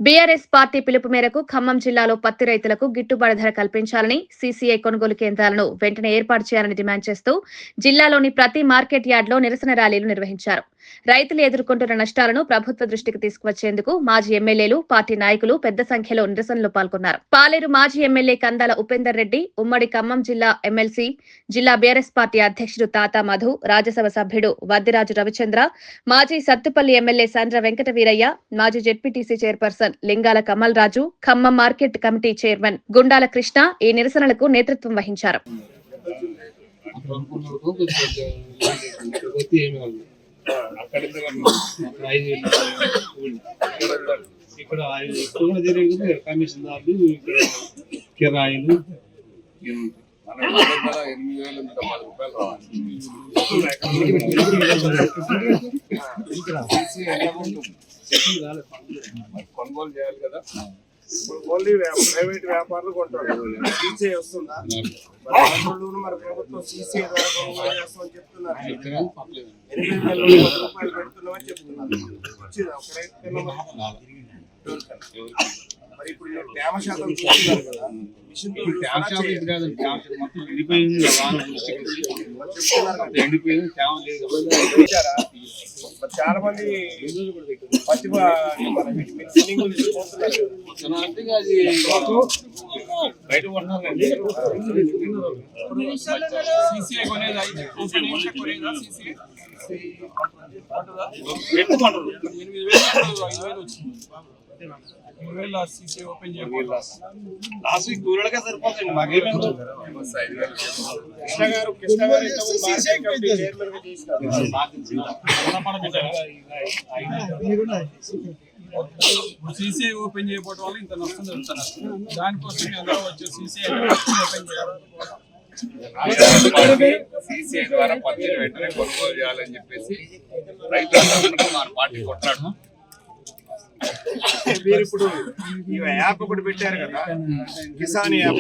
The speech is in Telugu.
బీఆర్ఎస్ పార్టీ పిలుపు మేరకు ఖమ్మం జిల్లాలో పత్తి రైతులకు గిట్టుబాటు ధర కల్పించాలని సీసీఐ కొనుగోలు కేంద్రాలను వెంటనే ఏర్పాటు చేయాలని డిమాండ్ చేస్తూ జిల్లాలోని ప్రతి మార్కెట్ యార్డులో నిరసన ర్యాలీలు నిర్వహించారు. రైతులు ఎదుర్కొంటున్న నష్టాలను ప్రభుత్వ దృష్టికి తీసుకువచ్చేందుకు మాజీ ఎమ్మెల్యేలు, పార్టీ నాయకులు పెద్ద సంఖ్యలో నిరసనలో పాల్గొన్నారు. పాలేరు మాజీ ఎమ్మెల్యే కందాల ఉపేందర్ రెడ్డి, ఉమ్మడి ఖమ్మం జిల్లా ఎమ్మెల్సీ, జిల్లా బీఆర్ఎస్ పార్టీ అధ్యక్షుడు తాతా మధు, రాజ్యసభ సభ్యుడు వద్దిరాజు రవిచంద్ర, మాజీ సత్తుపల్లి ఎమ్మెల్యే సండ్ర వెంకట వీరయ్య, మాజీ ZPTC chairperson Lingala Kamal Raju, Khammam market committee chairman Gundala Krishna ఈ నిరసనలకు నేతృత్వం వహించారు. ఇక్కడ ఎక్కువగా జరిగేది కమిషన్ దారులు, కిరాయిలు. కొనుగోలు చేయాలి కదా. ఇప్పుడు ఓన్లీ ప్రైవేట్ వ్యాపారులు కొంటారు. సీసీ వస్తుందా మరి ప్రభుత్వం సీసీ ద్వారా కొనుగోలు చేస్తామని చెప్తున్నారు. 8,000 రూపాయలు పెడుతున్నామని చెప్తున్నారు. వచ్చిందా ఒక రైతు? మరి ఇప్పుడు తేమ శాతం చూస్తున్నారు కదా, చాలా మంది పత్తి బయట కొన్నారండి. కూరలకే సరిపోతుంది. సీసీఐ ఓపెన్ చేయకపోవడం వల్ల ఇంత నష్టం జరుగుతున్నారు. దానికోసం అందరూ వచ్చి సీసీఐ ఓపెన్ చేయాలి. సీసీఐ ద్వారా పత్తిని వెంటనే కొనుగోలు చేయాలని చెప్పేసి రైతులందరూ మన పార్టీ కొట్లాడు. మీరు ఇప్పుడు యాప్ ఒకటి పెట్టారు కదా, కిసాన్ యాప్.